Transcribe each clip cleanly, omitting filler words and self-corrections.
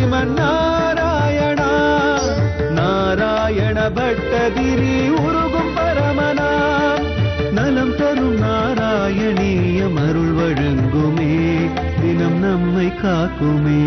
ஸ்ரீமன்னாராயணா நாராயண பட்டதிரி உருகும் பரமனா நலம் தரும் நாராயணீயம் அருள் வழங்குமே தினம் நம்மை காக்குமே.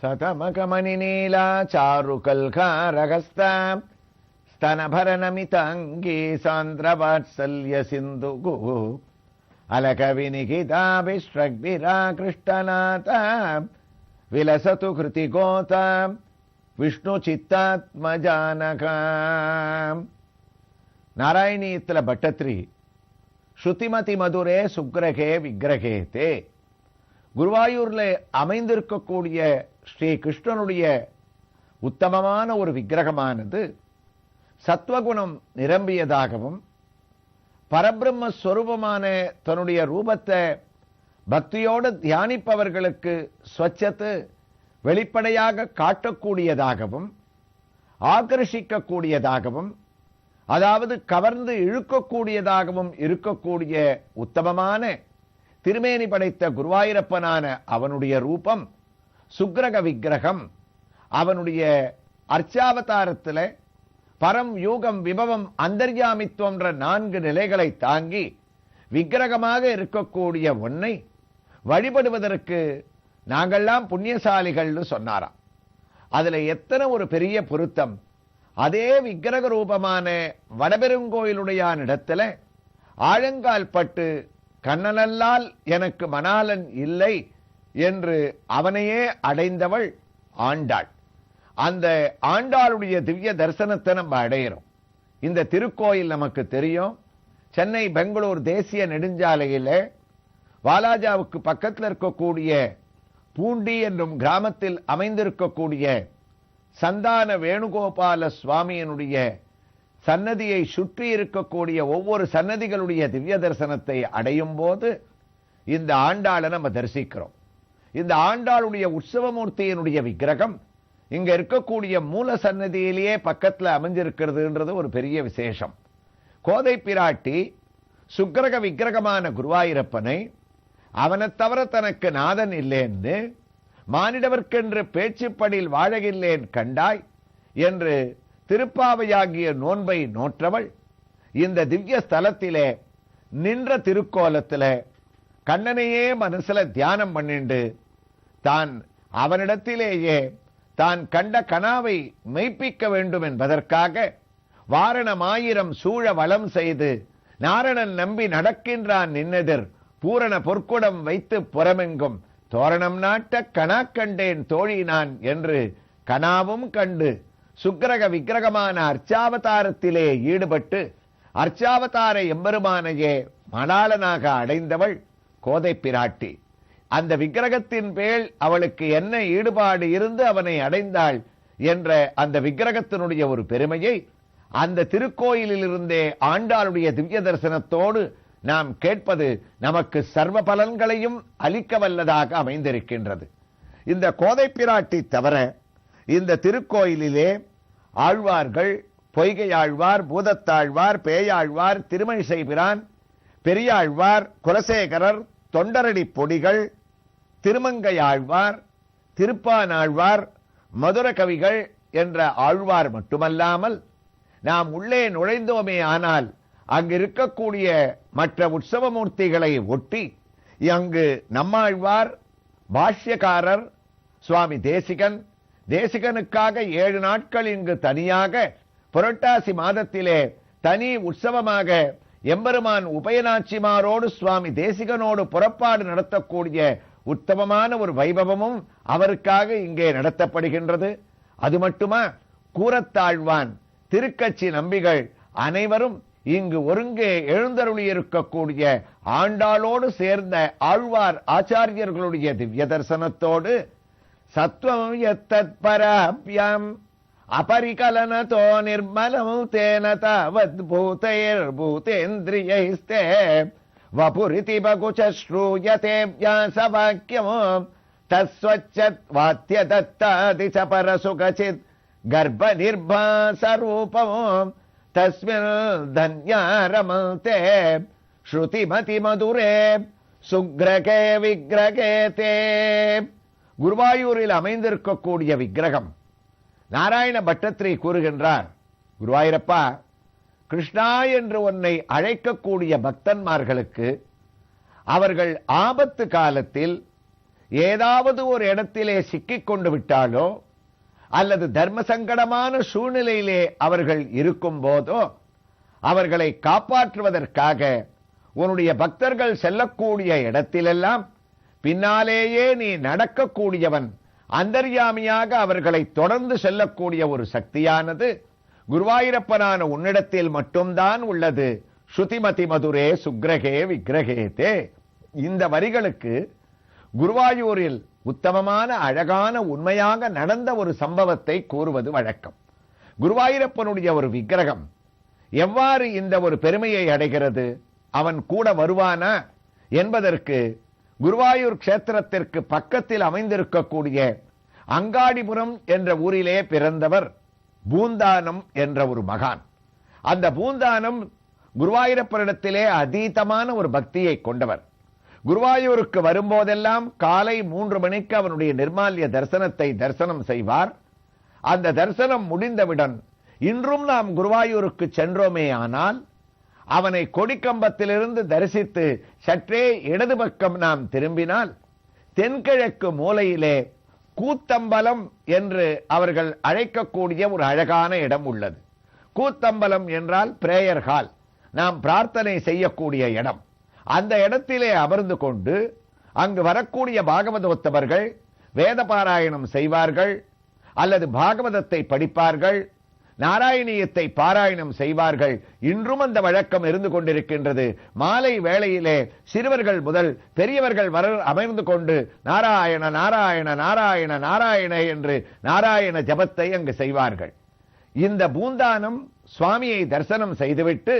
சதமகமணி நீலா சாரு கல்காரகஸ்தாம் स्तनभरनमिताङ्गी सान्द्रवात्सल्य सिन्धुः अलकविनिहिताभिष्रग्भिराकृष्टनाथा विलसतु कृतिगोता विष्णुचित्तात्मजानका. நாராயணீயத்துல பட்டத்ரி ஸ்ருதிமதி மதுரே சுக்ரகே விக்கிரகேதே. குருவாயூர்ல அமைந்திருக்கக்கூடிய ஸ்ரீ கிருஷ்ணனுடைய உத்தமமான ஒரு விக்கிரகமானது சத்வகுணம் நிரம்பியதாகவும் பரபிரம்ம ஸ்வரூபமான தன்னுடைய ரூபத்தை பக்தியோடு தியானிப்பவர்களுக்கு ஸ்வச்சத்து வெளிப்படையாக காட்டக்கூடியதாகவும் ஆகர்ஷிக்கக்கூடியதாகவும் அதாவது கவர்ந்து இழுக்கக்கூடியதாகவும் இருக்கக்கூடிய உத்தமமான திருமேனி படைத்த குருவாயூரப்பனான அவனுடைய ரூபம் சுக்ரக விக்கிரகம். அவனுடைய அர்ச்சாவதாரத்தில் பரம் யூகம் விபவம் அந்தர்யாமித்துவன்ற 4 நிலைகளை தாங்கி விக்கிரகமாக இருக்கக்கூடிய ஒன்னை வழிபடுவதற்கு நாங்கள்லாம் புண்ணியசாலிகள்னு சொன்னாராம். அதுல எத்தனை ஒரு பெரிய பொருத்தம். அதே விக்கிரக ரூபமான வடபெருங்கோயிலுடையான இடத்துல ஆழங்கால் பட்டு கண்ணனல்லால் எனக்கு மணாளன் இல்லை என்று அவனையே அடைந்தவள் ஆண்டாள். அந்த ஆண்டாளுடைய திவ்ய தரிசனத்தை நம்ம அடையிறோம். இந்த திருக்கோயில் நமக்கு தெரியும், சென்னை பெங்களூர் தேசிய நெடுஞ்சாலையில் வாலாஜாவுக்கு பக்கத்தில் இருக்கக்கூடிய பூண்டி என்னும் கிராமத்தில் அமைந்திருக்கக்கூடிய சந்தான வேணுகோபால சுவாமியினுடைய சன்னதியை சுற்றி இருக்கக்கூடிய ஒவ்வொரு சன்னதிகளுடைய திவ்ய தரிசனத்தை அடையும் போது இந்த ஆண்டாளை நம்ம தரிசிக்கிறோம். இந்த ஆண்டாளுடைய உற்சவமூர்த்தியினுடைய விக்கிரகம் இங்க இருக்கக்கூடிய மூல சன்னதியிலேயே பக்கத்துல அமைஞ்சிருக்கிறதுன்றது ஒரு பெரிய விசேஷம். கோதை பிராட்டி சுக்கிரக விக்கிரகமான குருவாயூரப்பனை அவனை தவிர தனக்கு நாதன் இல்லேன்னு மானிடவர்க்கென்று பேச்சுப்படில் வாழகில்லேன் கண்டாய் என்று திருப்பாவையாகிய நோன்பை நோற்றவள் இந்த திவ்ய ஸ்தலத்திலே நின்ற திருக்கோலத்தில கண்ணனையே மனசுல தியானம் பண்ணிண்டு தான் அவனிடத்திலேயே தான் கண்ட கனாவை மெய்ப்பிக்க வேண்டும் என்பதற்காக வாரணமாயிரம் சூழ வளம் செய்து நாரணன் நம்பி நடக்கின்றான் நின்னெதிர் பூரண பொற்குடம் வைத்து புறமெங்கும் தோரணம் நாட்ட கனா கண்டேன் தோழி நான் என்று கனாவும் கண்டு சுக்கிரக விக்கிரகமான அர்ச்சாவதாரத்திலே ஈடுபட்டு அர்ச்சாவதார எம்பெருமானையே மணாளனாக அடைந்தவள் கோதை பிராட்டி. அந்த விக்கிரகத்தின் பேர் அவளுக்கு என்ன ஈடுபாடு இருந்து அவனை அடைந்தாள் என்ற அந்த விக்கிரகத்தினுடைய ஒரு பெருமையை அந்த திருக்கோயிலில் இருந்தே ஆண்டாளுடைய திவ்ய தரிசனத்தோடு நாம் கேட்பது நமக்கு சர்வ பலன்களையும் அளிக்க வல்லதாக அமைந்திருக்கின்றது. இந்த கோதை பிராட்டி தவிர இந்த திருக்கோயிலிலே ஆழ்வார்கள், பொய்கை ஆழ்வார், பூதத்தாழ்வார், பேயாழ்வார், திருமணிசை பிரான், பெரியாழ்வார், குலசேகரர், தொண்டரடி பொடிகள், திருமங்கை ஆழ்வார், திருப்பானாழ்வார், மதுர கவிகள் என்ற ஆழ்வார் மட்டுமல்லாமல் நாம் உள்ளே நுழைந்தோமே ஆனால் அங்கு இருக்கக்கூடிய மற்ற உற்சவமூர்த்திகளை ஒட்டி அங்கு நம்மாழ்வார், பாஷ்யக்காரர், சுவாமி தேசிகன், தேசிகனுக்காக 7 நாட்கள் இங்கு தனியாக புரட்டாசி மாதத்திலே தனி உற்சவமாக எம்பெருமான் உபயநாச்சிமாரோடு சுவாமி தேசிகனோடு புறப்பாடு நடத்தக்கூடிய உத்தமமான ஒரு வைபவமும் அவருக்காக இங்கே நடத்தப்படுகின்றது. அது மட்டுமா, கூரத்தாழ்வான், திருக்கட்சி நம்பிகள் அனைவரும் இங்கு ஒருங்கே எழுந்தருளி இருக்கக்கூடிய ஆண்டாளோடு சேர்ந்த ஆழ்வார் ஆச்சாரியர்களுடைய திவ்ய தரிசனத்தோடு சத்வம் யத்தத்பராப்யாம் அபரிகலனதோ நிர்மலம் தேன தாவத் பூதைர் பூதேந்திரியைஸ்தே வபுரிதி பகுச்ச ஸ்ரூயதே வியாசவாக்யமோ தஸ்வச்சத் வாத்ய தத்தாதி ச பரசுகசித் கர்ப்ப நிர்பாசரூபமோ தஸ்மின் தன்யாரமந்தே ஸ்ருதிமதி மதுரே சுக்ரகே விக்ரகே தே. குருவாயூரில் அமைந்திருக்கக்கூடிய விக்கிரகம் நாராயண பட்டத்திரி கூறுகின்றார், குருவாயூரப்பா, கிருஷ்ணா என்று உன்னை அழைக்கக்கூடிய பக்தன்மார்களுக்கு அவர்கள் ஆபத்து காலத்தில் ஏதாவது ஒரு இடத்திலே சிக்கிக் கொண்டு விட்டாலோ அல்லது தர்ம சங்கடமான சூழ்நிலையிலே அவர்கள் இருக்கும் போதோ அவர்களை காப்பாற்றுவதற்காக உன்னுடைய பக்தர்கள் செல்லக்கூடிய இடத்திலெல்லாம் பின்னாலேயே நீ நடக்கக்கூடியவன், அந்தர்யாமியாக அவர்களை தொடர்ந்து செல்லக்கூடிய ஒரு சக்தியானது குருவாயூரப்பனான உன்னிடத்தில் மட்டும்தான் உள்ளது. ஸ்ருதிமதி மதுரே சுக்ரகே விக்கிரகேதே. இந்த வரிகளுக்கு குருவாயூரில் உத்தமமான அழகான உண்மையாக நடந்த ஒரு சம்பவத்தை கூறுவது வழக்கம். குருவாயூரப்பனுடைய ஒரு விக்கிரகம் எவ்வாறு இந்த ஒரு பெருமையை அடைகிறது, அவன் கூட வருவானா என்பதற்கு குருவாயூர் க்ஷேத்திரத்திற்கு பக்கத்தில் அமைந்திருக்கக்கூடிய அங்காடிபுரம் என்ற ஊரிலே பிறந்தவர் பூந்தானம் என்ற ஒரு மகான். அந்த பூந்தானம் குருவாயூரப்பனிடத்திலே அதீதமான ஒரு பக்தியை கொண்டவர். குருவாயூருக்கு வரும்போதெல்லாம் காலை 3 மணிக்கு அவனுடைய நிர்மால்ய தரிசனத்தை தரிசனம் செய்வார். அந்த தரிசனம் முடிந்தவுடன் இன்றும் நாம் குருவாயூருக்கு சென்றோமே ஆனால் அவனை கொடிக்கம்பத்திலிருந்து தரிசித்து சற்றே இடது பக்கம் நாம் திரும்பினால் தென்கிழக்கு மூலையிலே கூத்தம்பலம் என்று அவர்கள் அழைக்கக்கூடிய ஒரு அழகான இடம் உள்ளது. கூத்தம்பலம் என்றால் பிரேயர் ஹால், நாம் பிரார்த்தனை செய்யக்கூடிய இடம். அந்த இடத்திலே அமர்ந்து கொண்டு அங்கு வரக்கூடிய பாகவதோத்தமர்கள் வேத பாராயணம் செய்வார்கள் அல்லது பாகவதத்தை படிப்பார்கள், நாராயணியத்தை பாராயணம் செய்வார்கள். இன்றும் அந்த வழக்கம் இருந்து கொண்டிருக்கின்றது. மாலை வேளையிலே சிறுவர்கள் முதல் பெரியவர்கள் வர அமர்ந்து கொண்டு நாராயண நாராயண நாராயண நாராயண என்று நாராயண ஜபத்தை அங்கு செய்வார்கள். இந்த பூந்தானம் சுவாமியை தரிசனம் செய்துவிட்டு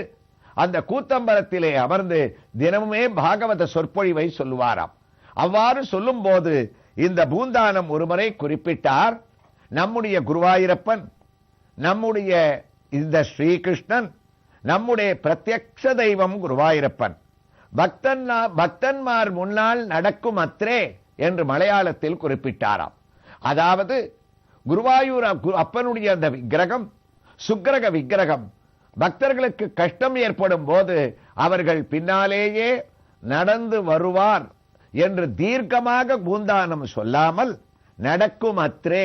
அந்த கூத்தம்பலத்திலே அமர்ந்து தினமுமே பாகவத சொற்பொழிவை சொல்லுவாராம். அவ்வாறு சொல்லும் போது இந்த பூந்தானம் ஒருமுறை குறிப்பிட்டார், நம்முடைய குருவாயூரப்பன், நம்முடைய இந்த ஸ்ரீகிருஷ்ணன், நம்முடைய பிரத்யக்ஷ தெய்வம் குருவாயூரப்பன், பக்தன்மார் முன்னால் நடக்கும் அத்ரே என்று மலையாளத்தில் குறிப்பிட்டாராம். அதாவது குருவாயூர் அப்பனுடைய அந்த விக்கிரகம் சுக்கிரக விக்கிரகம். பக்தர்களுக்கு கஷ்டம் ஏற்படும் போது அவர்கள் பின்னாலேயே நடந்து வருவார் என்று தீர்க்கமாக பூந்தானம் சொல்லாமல் நடக்கும் அத்ரே,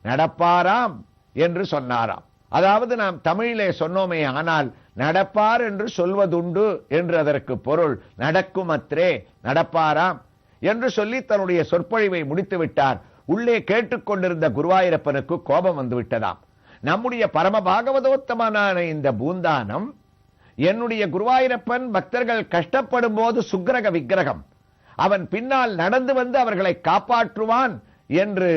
நடப்பாராம் என்று சொன்னாராம். அதாவது நாம் தமிழிலே சொன்னோமே ஆனால் நடப்பார் என்று சொல்வதுண்டு என்று அதற்கு பொருள். நடக்கும் அத்ரே, நடப்பாராம் என்று சொல்லி தன்னுடைய சொற்பொழிவை முடித்து விட்டார். உள்ளே கேட்டுக்கொண்டிருந்த குருவாயூரப்பனுக்கு கோபம் வந்து விட்டதாம். நம்முடைய பரம பாகவதோத்தமனான இந்த பூந்தானம், என்னுடைய குருவாயூரப்பன் பக்தர்கள் கஷ்டப்படும் போது சுக்கிரக விக்கிரகம், அவன் பின்னால் நடந்து வந்து அவர்களை காப்பாற்றுவான் என்று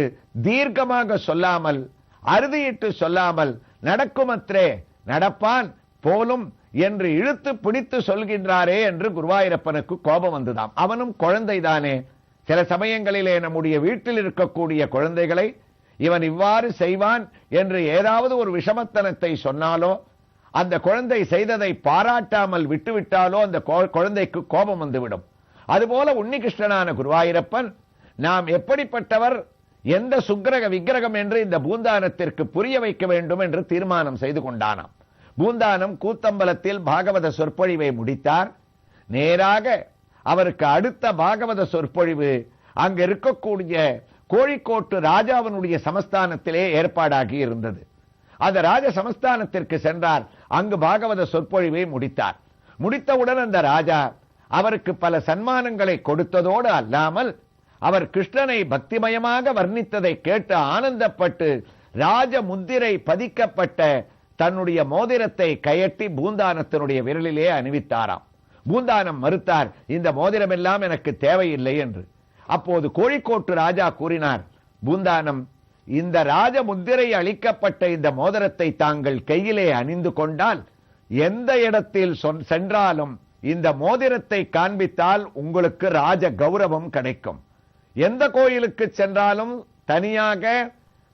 தீர்க்கமாக சொல்லாமல், அறுதியிட்டு சொல்லாமல் நடக்குமத்ரே, நடப்பான் போலும் என்று இழுத்து பிடித்து சொல்கின்றாரே என்று குருவாயூரப்பனுக்கு கோபம் வந்துதாம். அவனும் குழந்தைதானே. சில சமயங்களிலே நம்முடைய வீட்டில் இருக்கக்கூடிய குழந்தைகளை இவன் இவ்வாறு செய்வான் என்று ஏதாவது ஒரு விஷமத்தனத்தை சொன்னாலோ, அந்த குழந்தை செய்ததை பாராட்டாமல் விட்டுவிட்டாலோ அந்த குழந்தைக்கு கோபம் வந்துவிடும். அதுபோல உன்னிகிருஷ்ணனான குருவாயூரப்பன் நாம் எப்படிப்பட்டவர், எந்த சுக்கிரக விக்கிரகம் என்று இந்த பூந்தானத்திற்கு புரிய வைக்க வேண்டும் என்று தீர்மானம் செய்து கொண்டானாம். பூந்தானம் கூத்தம்பலத்தில் பாகவத சொற்பொழிவை முடித்தார். நேராக அவருக்கு அடுத்த பாகவத சொற்பொழிவு அங்க இருக்கக்கூடிய கோழிக்கோட்டு ராஜாவினுடைய சமஸ்தானத்திலே ஏற்பாடாகி இருந்தது. அந்த ராஜ சமஸ்தானத்திற்கு சென்றார். அங்கு பாகவத சொற்பொழிவை முடித்தார். முடித்தவுடன் அந்த ராஜா அவருக்கு பல சன்மானங்களை கொடுத்ததோடு அல்லாமல் அவர் கிருஷ்ணனை பக்திமயமாக வர்ணித்ததை கேட்டு ஆனந்தப்பட்டு ராஜ முத்திரை பதிக்கப்பட்ட தன்னுடைய மோதிரத்தை கயட்டி பூந்தானத்தினுடைய விரலிலே அணிவித்தாராம். பூந்தானம் மறுத்தார், இந்த மோதிரம் எல்லாம் எனக்கு தேவையில்லை என்று. அப்போது கோழிக்கோட்டு ராஜா கூறினார், பூந்தானம், இந்த ராஜ முத்திரை அளிக்கப்பட்ட இந்த மோதிரத்தை தாங்கள் கையிலே அணிந்து கொண்டால் எந்த இடத்தில் சென்றாலும் இந்த மோதிரத்தை காண்பித்தால் உங்களுக்கு ராஜ கௌரவம் கிடைக்கும். எந்த கோயிலுக்கு சென்றாலும் தனியாக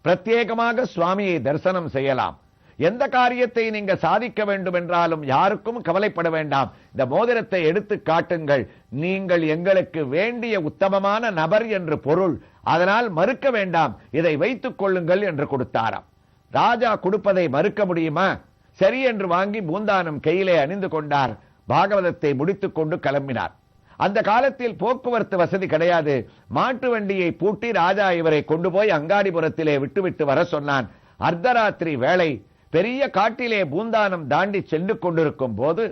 பிரத்யேகமாக சுவாமியை தரிசனம் செய்யலாம். எந்த காரியத்தை நீங்க சாதிக்க வேண்டும் என்றாலும் யாருக்கும் கவலைப்பட வேண்டாம், இந்த மோதிரத்தை எடுத்து காட்டுங்கள், நீங்கள் எங்களுக்கு வேண்டிய உத்தமமான நபர் என்று பொருள், அதனால் மறுக்க வேண்டாம், இதை வைத்துக் கொள்ளுங்கள் என்று கொடுத்தாராம். ராஜா கொடுப்பதை மறுக்க முடியுமா? சரி என்று வாங்கி பூந்தானம் கையிலே அணிந்து கொண்டார். பாகவதத்தை முடித்துக் கொண்டு கிளம்பினார். அந்த காலத்தில் போக்குவரத்து வசதி கிடையாது. மாட்டு வண்டியை பூட்டி ராஜா இவரை கொண்டு போய் அங்காடிபுரத்திலே விட்டுவிட்டு வர சொன்னான். அர்த்தராத்திரி வேளை, பெரிய காட்டிலே பூந்தானம் தாண்டி சென்று கொண்டிருக்கும் போது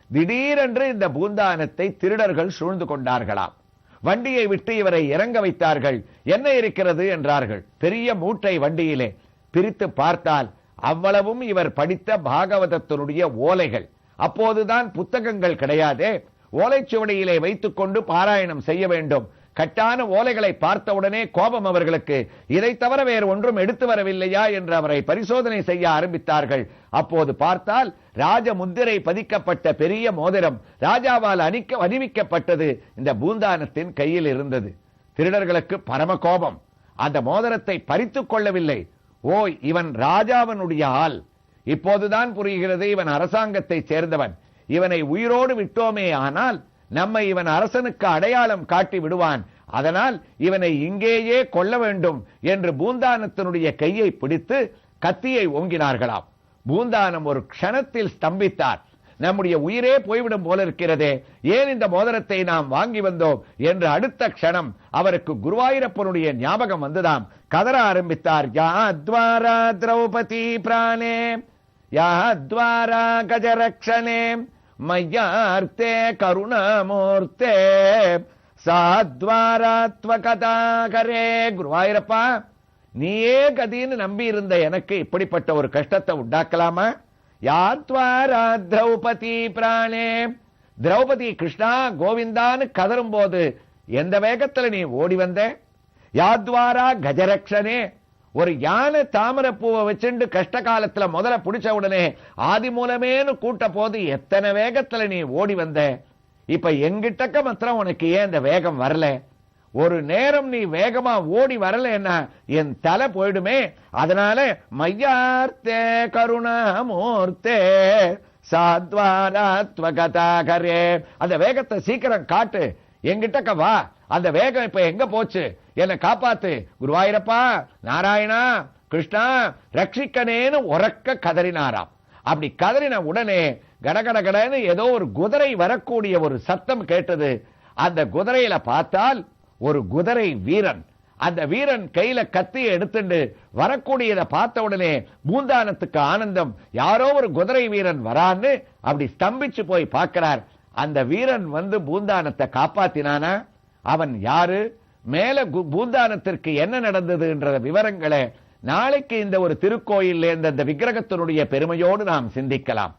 திடீரென்று இந்த பூந்தானத்தை திருடர்கள் சூழ்ந்து கொண்டார்களாம். வண்டியை விட்டு இவரை இறங்க வைத்தார்கள். என்ன இருக்கிறது என்றார்கள். பெரிய மூட்டை வண்டியிலே. பிரித்து பார்த்தால் அவ்வளவும் இவர் படித்த பாகவதத்தினுடைய ஓலைகள். அப்போதுதான் புத்தகங்கள் கிடையாதே. ஓலைச்சுவடியிலே வைத்துக் கொண்டு பாராயணம் செய்ய வேண்டும். கட்டான ஓலைகளை பார்த்தவுடனே கோபம் அவர்களுக்கு. இதை தவிர வேறு ஒன்றும் எடுத்து வரவில்லையா என்று அவரை பரிசோதனை செய்ய ஆரம்பித்தார்கள். அப்போது பார்த்தால் ராஜ முத்திரை பதிக்கப்பட்ட பெரிய மோதிரம் ராஜாவால் அணிவிக்கப்பட்டது இந்த பூந்தானத்தின் கையில் இருந்தது. திருடர்களுக்கு பரம கோபம். அந்த மோதிரத்தை பறித்துக் கொள்ளவில்லை. ஓ, இவன் ராஜாவனுடைய ஆள். இப்போதுதான் புரிகிறது, இவன் அரசாங்கத்தை சேர்ந்தவன். இவனை உயிரோடு விட்டோமே ஆனால் நம்மை இவன் அரசனுக்கு அடையாளம் காட்டி விடுவான். அதனால் இவனை இங்கேயே கொல்ல வேண்டும் என்று பூந்தானத்தினுடைய கையை பிடித்து கத்தியை ஓங்கினார்களாம். பூந்தானம் ஒரு க்ஷணத்தில் ஸ்தம்பித்தார். நம்முடைய உயிரே போய்விடும் போல இருக்கிறதே, ஏன் இந்த மோதிரத்தை நாம் வாங்கி வந்தோம் என்று அடுத்த க்ஷணம் அவருக்கு குருவாயூரப்பனுடைய ஞாபகம் வந்துதாம். கதற ஆரம்பித்தார். யாத்வாரா திரௌபதி பிராணே, யாத்வாரா கஜரக்ஷணே, மய்யார்த்தே கருணாமூர்த்தே, சாத்வாராத்வகதாகரே. குருவாயூரப்பா, நீயே கதின்னு நம்பி இருந்த எனக்கு இப்படிப்பட்ட ஒரு கஷ்டத்தை உண்டாக்கலாமா? யாத்வாரா திரௌபதி பிராணே, திரௌபதி கிருஷ்ணா கோவிந்தான்னு கதரும் போது எந்த வேகத்துல நீ ஓடி வந்த? யாத்வாரா கஜரக்ஷனே, ஒரு யானை தாமரப்பூவை வச்சுண்டு கஷ்ட காலத்துல முதல்ல பிடிச்ச உடனே ஆதி மூலமேனு கூட்ட போது எத்தனை வேகத்துல நீ ஓடி வந்த? இப்ப எங்கிட்டக்க மாத்திரம் உனக்கு ஏன் இந்த வேகம் வரல? ஒரு நேரம் நீ வேகமா ஓடி வரலன்னா என் தலை போயிடுமே. அதனால மையார்த்தே கருணாமூர்த்தே சாத்வாராத்வகதாகரே, அந்த வேகத்தை சீக்கிரம் காட்டு, எங்கிட்டக்க வா. அந்த வேகம் இப்ப எங்க போச்சு? என்னை காப்பாத்து குருவாயூரப்பா, நாராயணா, கிருஷ்ணா ரட்சிக்கனேன்னு உறக்க கதறினாராம். அப்படி கதறின உடனே கடகடகடன்னு ஏதோ ஒரு குதிரை வரக்கூடிய ஒரு சத்தம் கேட்டது. அந்த குதிரையில பார்த்தால் ஒரு குதிரை வீரன். அந்த வீரன் கையில கத்தியை எடுத்துட்டு வரக்கூடியதை பார்த்த உடனே பூந்தானத்துக்கு ஆனந்தம். யாரோ ஒரு குதிரை வீரன் வரான்னு அப்படி ஸ்தம்பிச்சு போய் பார்க்கிறார். அந்த வீரன் வந்து பூந்தானத்தை காப்பாத்தினானா? அவன் யாரு? மேல பூந்தானத்திற்கு என்ன நடந்தது என்ற விவரங்களை நாளைக்கு இந்த ஒரு திருக்கோயில்ல இந்த விக்கிரகத்தினுடைய பெருமையோடு நாம் சிந்திக்கலாம்.